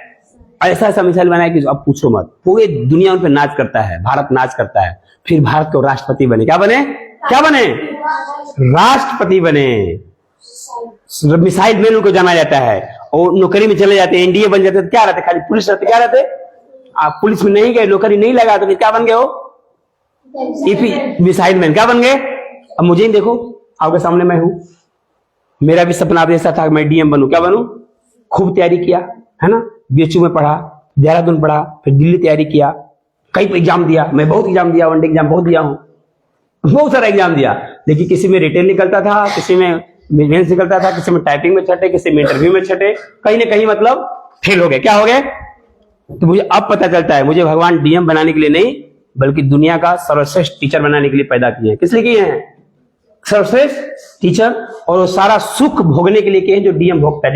ऐसा मिसाइल बनाया कि अब पूछो मत, पूरी दुनिया उन पे नाच करता है, भारत नाच करता है। फिर भारत के राष्ट्रपति बने। क्या बने? राष्ट्रपति बने। मिसाइल मैन उनको जाना जाता है, और नौकरी में चले जाते हैं, एनडीए बन जाते। क्या रहते? खाली पुलिस रहते। क्या रहते? आप पुलिस में नहीं गए, नौकरी नहीं लगा, तो फिर क्या बन गए हो? Missile man. क्या बन गए? अब मुझे ही देखो, आपके सामने मैं हूं, मेरा भी सपना आप जैसा था, मैं डीएम बनूं। क्या बनूं? खूब तैयारी किया है ना, बीएचयू में पढ़ा, देहरादून पढ़ा, फिर दिल्ली तैयारी किया, कई एग्जाम दिया, मैं बहुत एग्जाम दिया, वनडे एग्जाम बहुत दिया हूं, बहुत सारा एग्जाम दिया। लेकिन किसी में रिटेल निकलता था, किसी में मेंस निकलता था, किसी में टाइपिंग में छठे, किसी में इंटरव्यू में छठे, कहीं ना कहीं मतलब फेल हो गए। क्या हो गए? तो मुझे अब पता चलता है, मुझे भगवान डीएम बनाने के लिए नहीं, बल्कि दुनिया का सर्वश्रेष्ठ टीचर बनाने के लिए पैदा किए हैं। किस लिए किए हैं? सर्वश्रेष्ठ टीचर। और वो सारा सुख भोगने के लिए किए हैं जो डीएम भोगता है,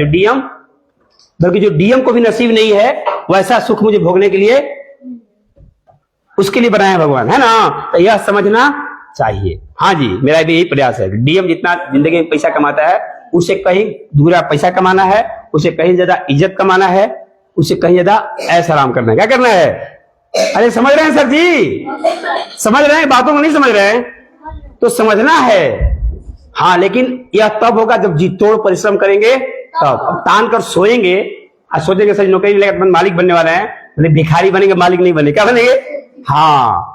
जो डीएम को भी नसीब नहीं है वैसा सुख मुझे भोगने के लिए, उसके लिए बनाया भगवान, है ना? तो यह समझना चाहिए। हाँ जी, मेरा भी यही प्रयास है। डीएम जितना जिंदगी में पैसा कमाता है, उसे कहीं दूसरा पैसा कमाना है, उसे कहीं ज्यादा इज्जत कमाना है, उसे कहीं ज्यादा ऐसा आराम करना है। क्या करना है? अरे समझ रहे हैं सर जी? समझ रहे हैं? बातों को नहीं समझ रहे हैं तो समझना है। हाँ, लेकिन यह तब होगा जब जी तोड़ परिश्रम करेंगे तब। अब तान कर सोएंगे और सोचेंगे सर नौकरी मिलेगा, मालिक बनने वाले हैं, भिखारी बनेंगे, मालिक नहीं बने। क्या बनेंगे? हाँ,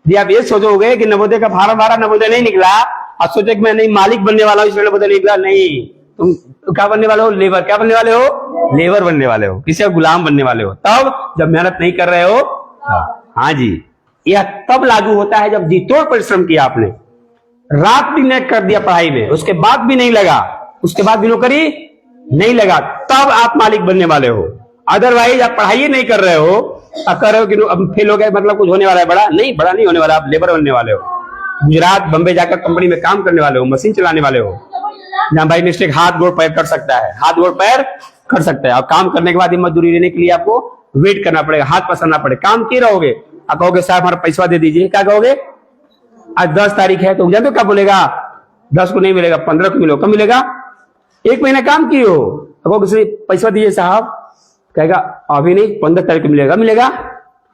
जी आप ये सोचोगे कि नवोदय का फार्म भरा, नवोदय नहीं निकला, और सोचे कि मैं नहीं मालिक बनने वाला हूं इसलिए नवोदय नहीं निकला। नहीं, तुम क्या बनने वाले हो? लेबर। क्या बनने वाले हो? लेबर बनने वाले हो, किसी का गुलाम बनने वाले हो, तब जब मेहनत नहीं कर रहे हो। हाँ जी, यह तब लागू होता है जब जी तोड़ परिश्रम किया आपने, रात भी नेक कर दिया पढ़ाई में, उसके बाद भी नहीं लगा, उसके बाद भी नौकरी नहीं लगा, तब आप मालिक बनने वाले हो। अदरवाइज आप पढ़ाई नहीं कर रहे हो, आप कर रहे हो कि अब फेल हो गए मतलब कुछ होने वाला है, बड़ा नहीं होने वाला, आप लेबर बनने वाले हो। गुजरात बंबई जाकर कंपनी में काम करने वाले हो, मशीन चलाने वाले हो, जहां भाई मिस्टेक हाथ गोड़ पैर कर सकता है, हाथ गोड़ पैर कर सकता है। और काम करने के बाद मजदूरी लेने के लिए आपको वेट करना पड़ेगा, हाथ पसरना पड़ेगा। काम किए रहोगे, आप कहोगे साहब हमारा पैसा दे दीजिए, क्या कहोगे? आज 10 तारीख है, तो जानते हो क्या बोलेगा? 10 को नहीं मिलेगा, 15 को मिलेगा। कब मिलेगा? 1 महीना काम किए हो, कहोगे पैसा दीजिए साहब, कहेगा अभी नहीं, 15 तारीख को मिलेगा।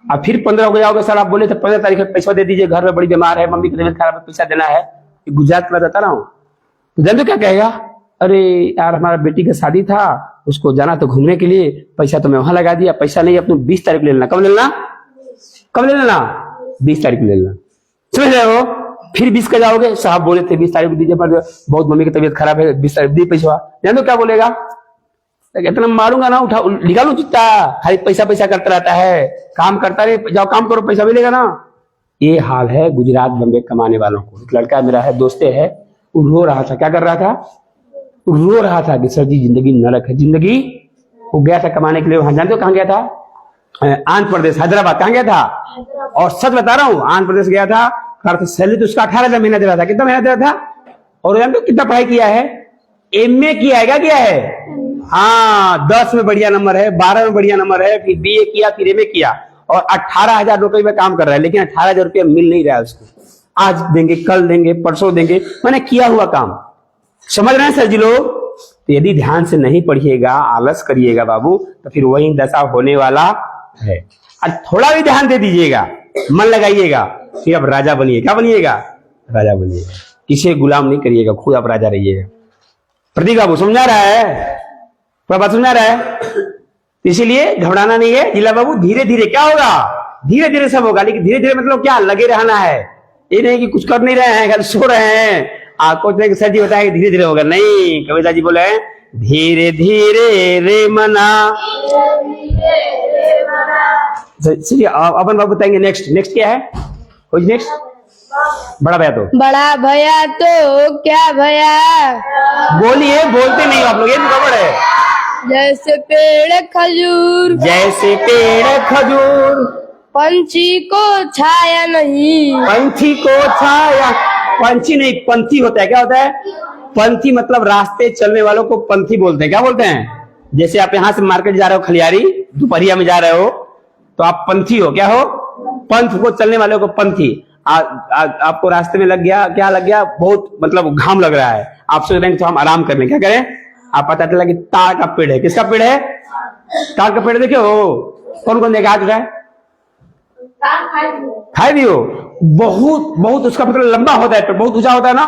अब फिर 15 हो जाओगे, सर आप बोले थे 15 तारीख में पैसा दे दीजिए, घर में बड़ी बीमार है, मम्मी की तबीयत खराब है, पैसा देना है। गुजरात में बता रहा हूँ, तो जानते क्या कहेगा? अरे यार हमारा बेटी का शादी था, उसको जाना तो घूमने के लिए, पैसा तो मैं वहां लगा दिया, पैसा नहीं है, अपने 20 तारीख ले लेना। कब ले लेना? 20 तारीख ले लेना। समझ रहे हो? फिर 20 का जाओगे, साहब बोले थे 20 तारीख को दीजिए, पर बहुत मम्मी की तबीयत खराब है, 20 तारीख दी पैसा। जानते क्या बोलेगा? इतना मारूंगा ना, उठा निकालू चिट्टा, खाली पैसा करता रहता है, काम करता रहे, जाओ काम करो, पैसा मिलेगा ना। ये हाल है गुजरात बम्बे कमाने वालों को। एक लड़का मेरा है, दोस्ते है, वो रो रहा था। क्या कर रहा था? रो रहा था कि सर जी जिंदगी नरक है, जिंदगी। वो गया था कमाने के लिए, वहां जानते हो कहां गया था? आंध्र प्रदेश, हैदराबाद। कहां गया था? और सच बता रहा हूँ, आंध्र प्रदेश गया था, सैलरी तो उसका 18,000 महीना दे रहा था। कितना महीना दे रहा था? और जानते हो कितना पढ़ाई किया है? एमए किया है। क्या किया है? हाँ, 10 में बढ़िया नंबर है, 12 में बढ़िया नंबर है, फिर बीए किया, फिर एमए किया, और 18,000 रुपए में काम कर रहा है। लेकिन 18,000 रुपया मिल नहीं रहा है उसको। आज देंगे, कल देंगे, परसों देंगे, मैंने किया हुआ काम। समझ रहे हैं सर जी लोग? तो यदि ध्यान से नहीं पढ़िएगा, आलस करिएगा बाबू, तो फिर वही दशा होने वाला है। आज थोड़ा भी ध्यान दे दीजिएगा, मन लगाइएगा, फिर अब राजा बनिए। क्या बनिएगा? राजा बनिएगा। किसी गुलाम नहीं करिएगा, खुद आप राजा रहिएगा। प्रतीक बाबू समझा रहा है? बात समझा रहा है? इसीलिए घबराना नहीं है जिला बाबू, धीरे धीरे क्या होगा, धीरे धीरे सब होगा। लेकिन धीरे धीरे मतलब क्या, लगे रहना है। ये नहीं कि कुछ कर नहीं रहे हैं, सो रहे हैं, आपको सर जी बताया धीरे धीरे होगा। नहीं, कविता जी बोले धीरे धीरे रे मना। चलिए अपन बाबू बताएंगे नेक्स्ट। नेक्स्ट क्या है? नेक्स्ट बड़ा भैया तो क्या भैया? बोलिए, बोलते नहीं आप लोग, ये खबर है। जैसे पेड़ खजूर, जैसे पेड़ खजूर, पंछी को छाया नहीं। पंछी को छाया, पंछी नहीं पंथी होता है। क्या होता है? पंथी मतलब रास्ते चलने वालों को पंथी बोलते हैं। क्या बोलते हैं? जैसे आप यहाँ से मार्केट जा रहे हो, खलियारी दोपहरिया में जा रहे हो, तो आप पंथी हो। क्या हो? पंथ को चलने वालों को पंथी। आपको रास्ते में लग गया, क्या लग गया, बहुत मतलब घाम लग रहा है, आप सोच रहे हैं तो हम आराम कर लें। क्या करें? आप पता चला कि ताड़ का पेड़ है। किसका पेड़ है? ताड़ का पेड़। देखियो कौन कौन देखा है? खाए भी हो। बहुत बहुत उसका मतलब लंबा होता है, बहुत ऊंचा होता है ना,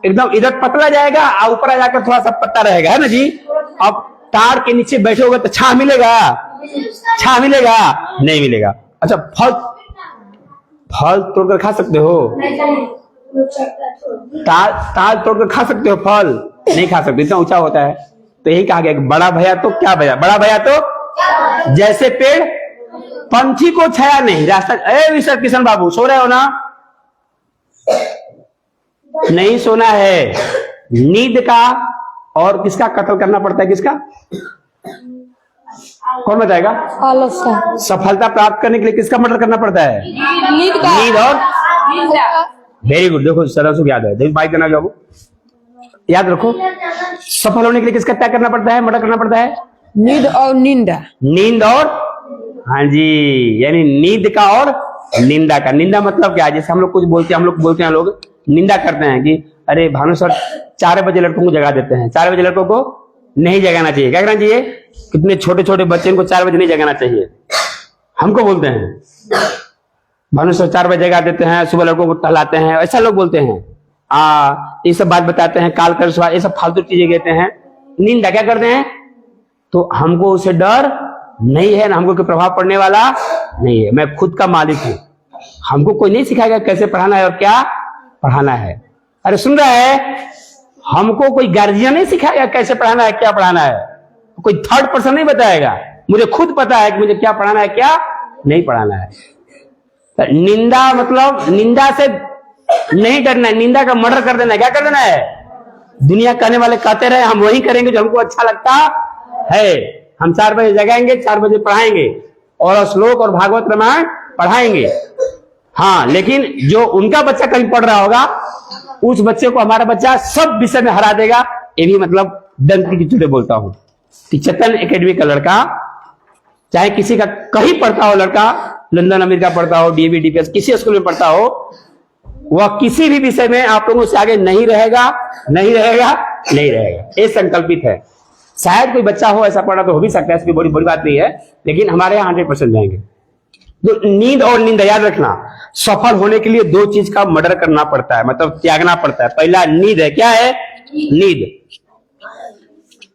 एकदम इधर पतला जाएगा और ऊपर आ जाकर थोड़ा सा पत्ता रहेगा, है ना जी। अब ताड़ के नीचे बैठे होगे तो छां मिलेगा? छां मिलेगा? नहीं मिलेगा। अच्छा, फल फल तोड़कर खा सकते हो? ताड़ तोड़कर खा सकते हो? फल नहीं खा सकते, इतना ऊंचा होता है। तो यही कहा गया, बड़ा भैया तो क्या भैया, बड़ा भैया तो जैसे पेड़, पंछी को छाया नहीं। रास्ता मिस्टर किशन बाबू सो रहे हो ना? नहीं सोना है। नींद का और किसका कत्ल करना पड़ता है? किसका? कौन बताएगा? आलस का। सफलता प्राप्त करने के लिए किसका मर्डर करना पड़ता है? नींद का। नींद और वेरी गुड। देखो सरल से याद है, देखो बाइक करना जाओ, याद रखो। सफल होने के लिए किसका त्याग करना पड़ता है, मर्डर करना पड़ता है? नींद और निंदा। नींद और, हाँ जी, यानी नींद का और निंदा का। निंदा मतलब क्या? जैसे हम लोग कुछ बोलते हैं, हम लोग बोलते हैं, लोग निंदा करते हैं कि अरे भानु सर 4 बजे लड़कों को जगा देते हैं। 4 बजे लड़कों को नहीं जगाना चाहिए। क्या करना चाहिए? कितने छोटे छोटे बच्चे को 4 बजे नहीं जगाना चाहिए, हमको बोलते हैं। भानु सर 4 बजे जगा देते हैं, सुबह लड़कों को टहलाते हैं, ऐसा लोग बोलते हैं। ये सब बात बताते हैं, काल कर ये सब फालतू चीजें कहते हैं। निंदा क्या करते हैं? तो हमको उसे डर नहीं है ना, हमको कोई प्रभाव पड़ने वाला नहीं है। मैं खुद का मालिक हूं, हमको कोई नहीं सिखाएगा कैसे पढ़ाना है और क्या पढ़ाना है। अरे सुन रहा है? हमको कोई गार्जियन नहीं सिखाएगा कैसे पढ़ाना है, क्या पढ़ाना है। कोई थर्ड पर्सन नहीं बताएगा, मुझे खुद पता है कि मुझे क्या पढ़ाना है, क्या नहीं पढ़ाना है। तो निंदा मतलब निंदा से नहीं डरना है, निंदा का मर्डर कर देना है। क्या कर देना है? दुनिया कहने वाले कहते रहे, हम वही करेंगे जो हमको अच्छा लगता है। हम 4 बजे जगाएंगे, 4 बजे पढ़ाएंगे और श्लोक और भागवत रामायण पढ़ाएंगे। हाँ, लेकिन जो उनका बच्चा कहीं पढ़ रहा होगा, उस बच्चे को हमारा बच्चा सब विषय में हरा देगा। ये भी मतलब डंकी की चुड़े बोलता हूं कि चेतन एकेडमी का लड़का, चाहे किसी का कहीं पढ़ता हो लड़का, लंदन अमेरिका पढ़ता हो, डीएवी डीपीएस किसी स्कूल में पढ़ता हो, वह किसी भी विषय में आप लोगों से आगे नहीं रहेगा, नहीं रहेगा, नहीं रहेगा। ये संकल्पित है। शायद कोई बच्चा हो ऐसा पढ़ा तो हो भी सकता है, इसकी बड़ी बड़ी बात नहीं है, लेकिन हमारे यहाँ 100% जाएंगे। तो नींद और निंदा याद रखना, सफल होने के लिए 2 चीज का मर्डर करना पड़ता है, मतलब त्यागना पड़ता है। पहला नींद है। क्या है? नींद।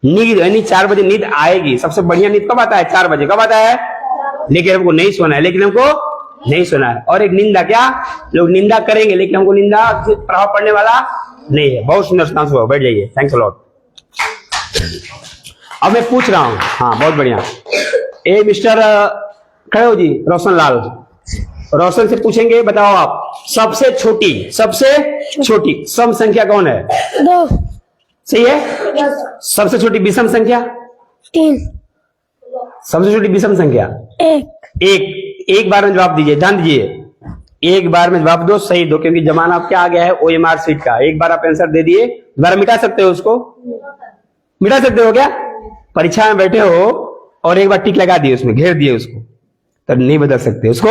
नींद यानी 4 बजे नींद आएगी। सबसे बढ़िया नींद कब आता है? 4 बजे। कब आता है? लेकिन हमको नहीं सोना है, लेकिन हमको नहीं सोना है। और एक निंदा, क्या लोग निंदा करेंगे लेकिन हमको निंदा से प्रभाव पड़ने वाला नहीं है। बहुत सुंदर सुना सुबह, बैठ जाइए। Thanks a lot. अब मैं पूछ रहा हूं, हाँ बहुत बढ़िया। ए मिस्टर खड़े हो जी, रोशन लाल, रोशन से पूछेंगे, बताओ आप सबसे छोटी सम संख्या कौन है? 2। सही है। सबसे छोटी विषम संख्या? 3। सबसे छोटी विषम संख्या? 1। एक बार में जवाब दीजिए, ध्यान दीजिए। एक बार में जवाब दो, सही दो, क्योंकि जमाना अब क्या आ गया है OMR सीट का। एक बार आप आंसर दे दिए, दोबारा मिटा सकते हो उसको, मिटा सकते हो क्या? परीक्षा में बैठे हो और एक बार टिक लगा दिए उसमें, घेर दिए उसको, तब नहीं बदल सकते उसको।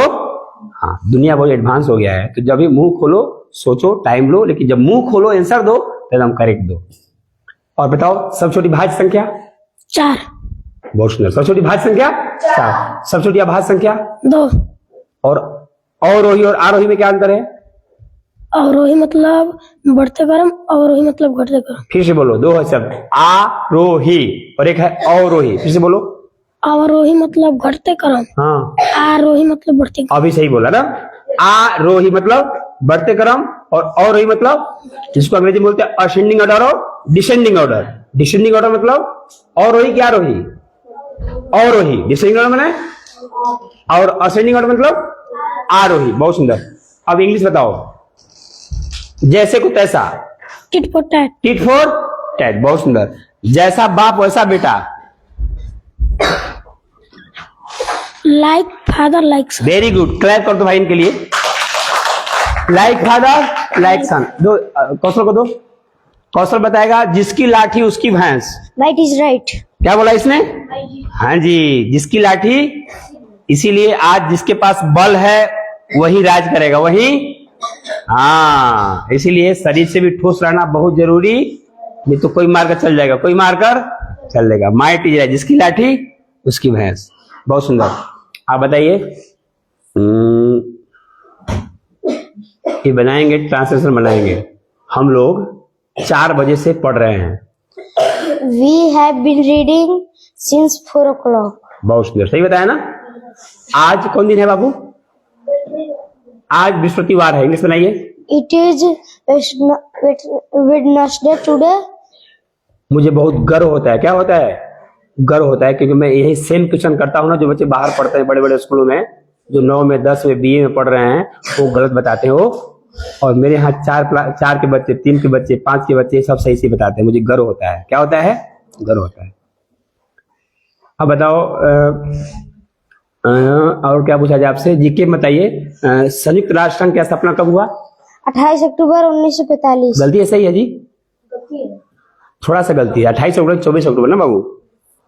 हाँ। हाँ, दुनिया बहुत एडवांस हो गया है, तो जब भी मुंह खोलो सोचो, टाइम लो, लेकिन जब मुंह खोलो आंसर दो तो एकदम करेक्ट दो। और बताओ सबसे छोटी भाज्य संख्या? 4, बहुत सुंदर। सबसे छोटी भाज्य संख्या 4। सबसे छोटी अभाज्य संख्या 2। और अवरोही और आरोही में क्या अंतर है? अवरोही मतलब बढ़ते क्रम, अवरोही मतलब घटते क्रम। फिर से बोलो, दो है शब्द, आरोही और एक है अवरोही। फिर से बोलो। अवरोही मतलब घटते क्रम, हाँ, आरोही मतलब बढ़ते क्रम। अभी सही बोला ना। आरोही मतलब बढ़ते क्रम और अवरोही मतलब जिसको अंग्रेजी में बोलते हैं असेंडिंग ऑर्डर और डिसेंडिंग ऑर्डर। डिसेंडिंग ऑर्डर मतलब अवरोही क्या आरोही? अवरोही। डिसेंडिंग ऑर्डर माने और असेंडिंग ऑर्डर मतलब आरोही। बहुत सुंदर। अब इंग्लिश बताओ। जैसे को तैसा, tit for tat. Tit for tat. बहुत सुंदर। जैसा बाप वैसा बेटा, like father like son. Very good. Clap कर दो भाई इनके लिए। Like father like son. दो कौशल को दो। कौशल बताएगा जिसकी लाठी उसकी भैंस। Right is right. क्या बोला इसने? हाँ जी, जिसकी लाठी। इसीलिए आज जिसके पास बल है वही राज करेगा, वही। हाँ, इसीलिए शरीर से भी ठोस रहना बहुत जरूरी, नहीं तो कोई मारकर चल जाएगा, कोई मारकर चल जाएगा। माइट इज राइट, जिसकी लाठी उसकी भैंस। बहुत सुंदर। आप बताइए। ये बनाएंगे, ट्रांसलेशन बनाएंगे। हम लोग 4 बजे से पढ़ रहे हैं। We have been reading since 4 o'clock. बहुत सुंदर, सही बताया ना। आज कौन दिन है बाबू? आज बृहस्पतिवार है। इंग्लिश बनाइए। It is Wednesday today. मुझे बहुत गर्व होता है। क्या होता है? गर्व होता है, क्योंकि मैं यही सेम क्वेश्चन करता हूँ ना, जो बच्चे बाहर पढ़ते हैं बड़े बड़े स्कूलों में, जो 9 में 10 में BA में पढ़ रहे हैं, वो गलत बताते हो। और मेरे यहाँ 4 के बच्चे, 3 के बच्चे, 5 के बच्चे सब सही से बताते हैं। मुझे गर्व होता है। क्या होता है? गर्व होता है। अब बताओ और क्या पूछा जाए आपसे? जीके बताइए। संयुक्त राष्ट्र संघ का स्थापना कब हुआ? 28 अक्टूबर 1945। गलती है, सही है जी? थोड़ा सा गलती है। 28 अक्टूबर 24 अक्टूबर ना बाबू?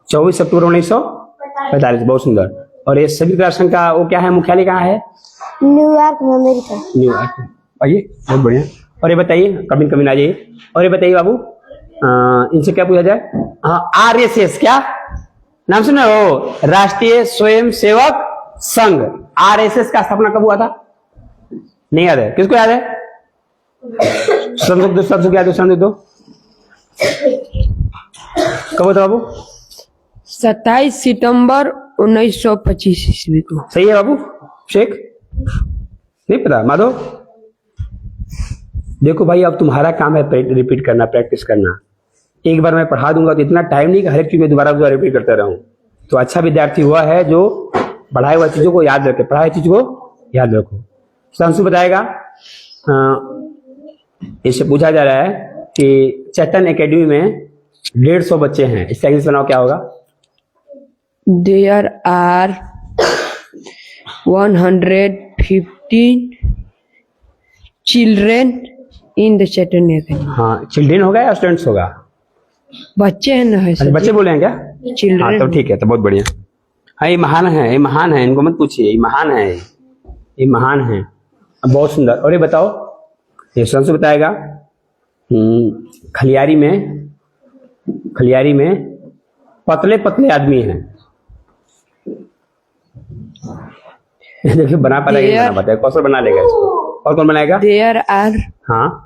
24 अक्टूबर 1945। बहुत सुंदर। और ये संयुक्त राष्ट्र संघ का वो क्या है, मुख्यालय कहाँ है? न्यूयॉर्क में, अमेरिका। न्यूयॉर्क। आइए, बहुत बढ़िया। और ये बताइए, कमिन आ जाइए। और ये बताइए बाबू, इनसे क्या पूछा जाए? हाँ, RSS क्या नाम सुना हो? राष्ट्रीय स्वयं सेवक संघ। RSS का स्थापना कब हुआ था? नहीं याद है? किसको याद है? संसद याद दो। कब हुआ था बाबू? 27 सितंबर 1925 ईस्वी को। सही है बाबू? शेख नहीं पता? माधव? देखो भाई, अब तुम्हारा काम है रिपीट करना, प्रैक्टिस करना। एक बार मैं पढ़ा दूंगा तो इतना टाइम नहीं कि हर एक चीज में दोबारा रिपीट करते रहूं। तो अच्छा विद्यार्थी हुआ है जो पढ़ाई हुआ चीजों को याद रखे, पढ़ाई चीज को याद रखो। संशु बताएगा। इससे पूछा जा रहा है कि चैतन एकेडमी में 150 बच्चे हैं, इसका इंग्लिश बनाओ क्या होगा? There are 115 children in the Chaitanya Academy. हाँ, चिल्ड्रेन होगा या स्टूडेंट्स होगा? बच्चे हैं ना? है अच्छा, बच्चे बोले हैं क्या? हाँ, चिल्ड्रेन। तो ठीक है, तो बहुत बढ़िया। हाँ, ये महान है, ये महान है, इनको मत पूछिए, ये महान है, ये महान है। बहुत सुंदर। और ये बताओ, ये संशु बताएगा। खलियारी में पतले पतले आदमी हैं। देखिए, बना पाएगा, बना बताए, कौशल बना लेगा इसको। और कौन बनाएगा? There are हाँ,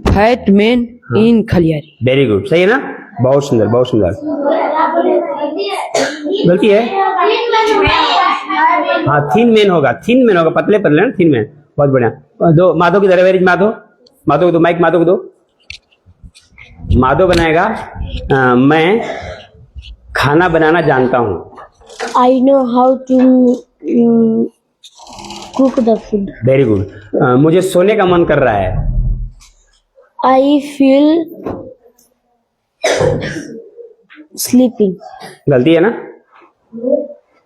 fat men in खलियारी। वेरी गुड, सही है ना? बहुत सुंदर, बहुत सुंदर। गलती है। हाँ, थीन मेन होगा, पतले पतले ना, थीन मेन। बहुत बढ़िया। दो माधव की तरह, माधव को दो, माइक माधव को दो। माधव बनाएगा। मैं खाना बनाना जानता हूँ। I know how to cook the food. Very good. मुझे सोने का मन कर रहा है। I feel sleeping. गलती है ना?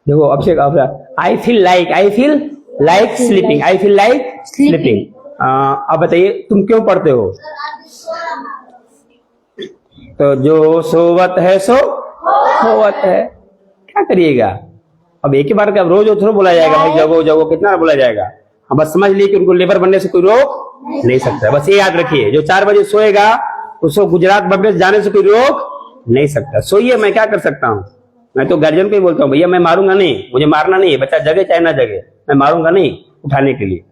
देखो, अब से आई फील लाइक स्लीपिंग। अब बताइए, तुम क्यों पढ़ते हो? तो जो सोवत है सो होवत है। क्या करिएगा? अब एक ही बार का रोज थोड़ा बोला जाएगा भाई जगो जगो, कितना बोला जाएगा? हम बस समझ लिए कि उनको लेबर बनने से कोई रोक नहीं सकता। बस ये याद रखिए, जो 4 बजे सोएगा उसको गुजरात बम्बे जाने से कोई रोक नहीं सकता। सोइए, मैं क्या कर सकता हूँ? मैं तो गार्जियन को ही बोलता हूँ, भैया मैं मारूंगा नहीं, मुझे मारना नहीं है, बच्चा जगे चाहे ना जगे, मैं मारूंगा नहीं उठाने के लिए।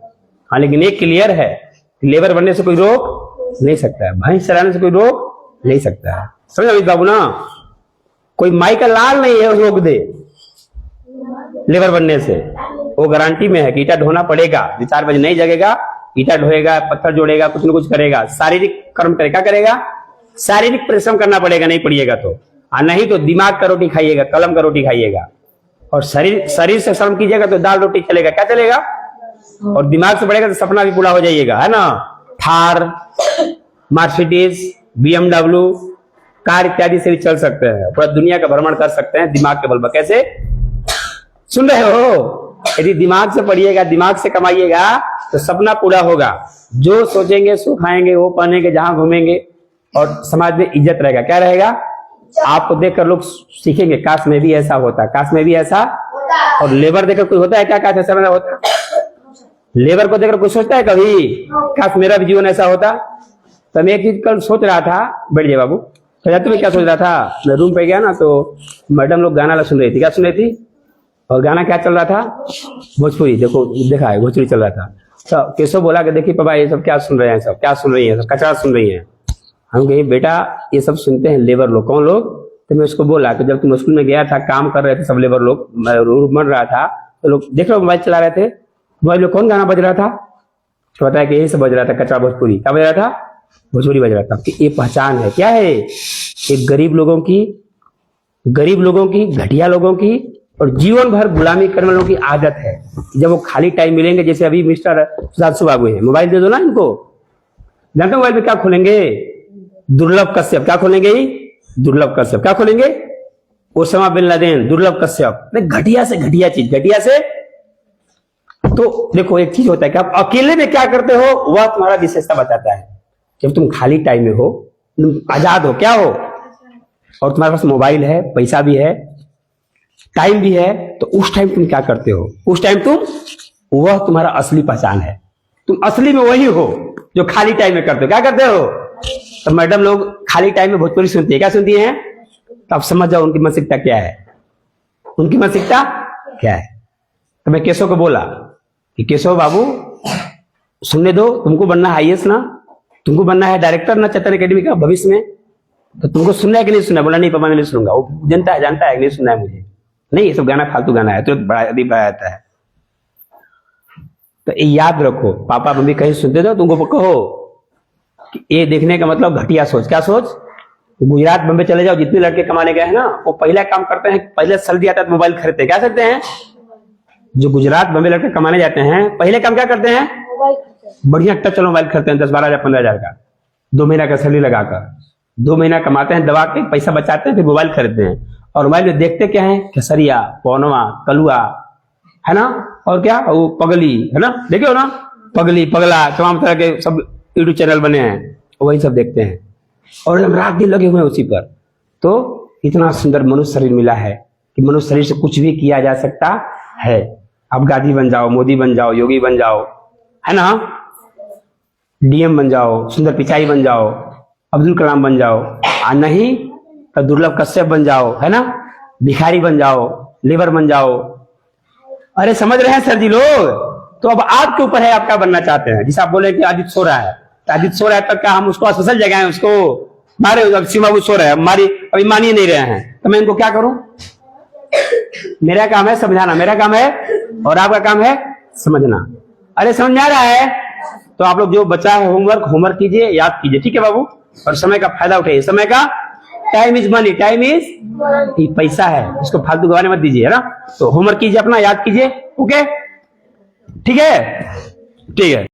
हाँ, लेकिन एक क्लियर है, लेबर बनने से कोई रोक नहीं सकता है, भैंस चलाने से कोई रोक नहीं सकता है। समझ अमित बाबू ना? कोई माई का लाल नहीं है रोक दे लेबर बनने से। वो गारंटी में है कि ईटा ढोना पड़ेगा, जो 4 बजे नहीं जगेगा ईटा ढोएगा, पत्थर जोड़ेगा, कुछ न कुछ करेगा, शारीरिक कर्म करेगा। क्या करेगा? शारीरिक परिश्रम करना पड़ेगा, नहीं पड़िएगा तो। और नहीं तो दिमाग का रोटी खाइएगा, कलम का रोटी खाइएगा। और शरीर से श्रम कीजिएगा तो दाल रोटी चलेगा। क्या चलेगा? और दिमाग से बढ़ेगा तो सपना भी पूरा हो जाइएगा, है ना? थार, मर्सिडीज, BMW, कार इत्यादि से भी चल सकते हैं, पूरा दुनिया का भ्रमण कर सकते हैं दिमाग के बल पर। कैसे? सुन रहे हो? यदि दिमाग से पढ़िएगा, दिमाग से कमाइएगा तो सपना पूरा होगा। जो सोचेंगे सो खाएंगे, वो पहनेंगे, जहां घूमेंगे, और समाज में इज्जत रहेगा। क्या रहेगा? आपको देखकर लोग सीखेंगे, काश में भी ऐसा होता, काश में भी ऐसा। और लेबर देखकर कोई होता है क्या काश ऐसा मेरा होता? लेबर को देखकर कोई सोचता है कभी काश मेरा भी जीवन ऐसा होता? तो मैं एक चीज कल सोच रहा था, बैठ जाए बाबू। तुम्हें क्या सोच रहा था? मैं रूम पे गया ना तो मैडम लोग गाना सुन रही थी। क्या सुन रही थी? और गाना क्या चल रहा था? भोजपुरी। देखो, देखा है, भोजपुरी चल रहा था। तो केशव बोला कि देखिए पापा ये सब क्या सुन रहे हैं, सब क्या सुन रही हैं, सब कचरा सुन रही हैं। हम कहे बेटा ये सब सुनते हैं लेबर लोग। कौन लोग? तो मैं उसको बोला कि जब तुम स्कूल में गया था, काम कर रहे थे सब लेबर लोग, बन रहा था तो लोग देख रहे मोबाइल चला रहे थे, मोबाइल में कौन गाना बज रहा था? तो बताया कि यही सब बज रहा था, कचरा भोजपुरी। क्या बज रहा था? भोजपुरी बज रहा था। कि ये पहचान है। क्या है? एक गरीब लोगों की, घटिया लोगों की, और जीवन भर गुलामी करने वालों की आदत है। जब वो खाली टाइम मिलेंगे, जैसे अभी मिस्टर सुधांशु बाबू है, मोबाइल दे दो ना इनको, जानते हो मोबाइल में क्या खोलेंगे? दुर्लभ कश्यप। क्या खोलेंगे? दुर्लभ कश्यप। क्या खोलेंगे? ओसामा बिन लादेन, दुर्लभ कश्यप। घटिया से घटिया चीज, घटिया से। तो देखो एक चीज होता है कि आप अकेले में क्या करते हो वह तुम्हारा विशेषता बताता है। जब तुम खाली टाइम में हो, तुम आजाद हो, क्या हो, और तुम्हारे पास मोबाइल है, पैसा भी है, टाइम भी है, तो उस टाइम तुम क्या करते हो? उस टाइम वह तुम्हारा असली पहचान है। तुम असली में वही हो जो खाली टाइम में करते हो। क्या करते हो? तो मैडम लोग खाली टाइम में भोजपुरी सुनती है। क्या सुनती हैं? तो आप समझ जाओ उनकी मानसिकता क्या है। उनकी मानसिकता क्या है? तो मैं केशव को बोला कि केशव बाबू सुनने दो, तुमको बनना है IAS ना, तुमको बनना है डायरेक्टर ना चैतन्य अकेडमी का भविष्य में, तो तुमको सुनना है कि नहीं सुनना? बोला नहीं पापा मैं नहीं सुनूंगा। वो जानता है कि नहीं सुनना है मुझे, नहीं ये सब गाना फालतू गाना है, तो बड़ा आता है। तो ये याद रखो, पापा मम्मी कहीं सुनते दो, तुमको कहो कि ये देखने का मतलब घटिया सोच। क्या सोच? गुजरात बम्बे चले जाओ, जितने लड़के कमाने गए हैं ना, वो पहला काम करते हैं, पहले सैलरी आता है तो मोबाइल खरीदते हैं। क्या करते हैं? जो गुजरात बम्बे लड़के कमाने जाते हैं, पहले काम क्या करते हैं? बढ़िया टच वाला मोबाइल खरीदते हैं, 10-12 हजार 15 हजार का, 2 महीना का सैलरी लगाकर 2 महीना कमाते हैं, दबा के पैसा बचाते हैं, फिर मोबाइल खरीदते हैं। और मोबाइल में देखते क्या है? केसरिया, पौनवा, कलुआ, है ना, और क्या वो पगली, है ना, देखे हो ना, पगली, पगला, तमाम तरह के सब यूट्यूब चैनल बने हैं, वही सब देखते हैं और हम रात दिन लगे हुए हैं उसी पर। तो इतना सुंदर मनुष्य शरीर मिला है कि मनुष्य शरीर से कुछ भी किया जा सकता है। आप गांधी बन जाओ, मोदी बन जाओ, योगी बन जाओ, है ना, DM बन जाओ, सुंदर पिचाई बन जाओ, अब्दुल कलाम बन जाओ, और नहीं तो दुर्लभ कश्यप बन जाओ, है ना, भिखारी बन जाओ, लेबर बन जाओ। अरे समझ रहे हैं सर जी लोग? तो अब आपके ऊपर है, आप क्या बनना चाहते हैं। जिसे आप बोले कि आदित्य सो रहा है, तो आदित्य सो रहा है, तब क्या हम उसको स्पेशल जगह है उसको मारे? सीमा वो सो रहा है, हमारी अभी मान ही नहीं रहे हैं, तो मैं इनको क्या करूं? मेरा काम है समझाना, मेरा काम है, और आपका काम है समझना। अरे समझ में आ रहा है? तो आप लोग जो बचा है होमवर्क कीजिए, याद कीजिए, ठीक है बाबू, और समय का फायदा उठाइए। समय का, time is money, time is पैसा है, इसको फालतू गवाने मत दीजिए, है ना। तो होमवर्क कीजिए अपना, याद कीजिए, ओके, ठीक है, ठीक है।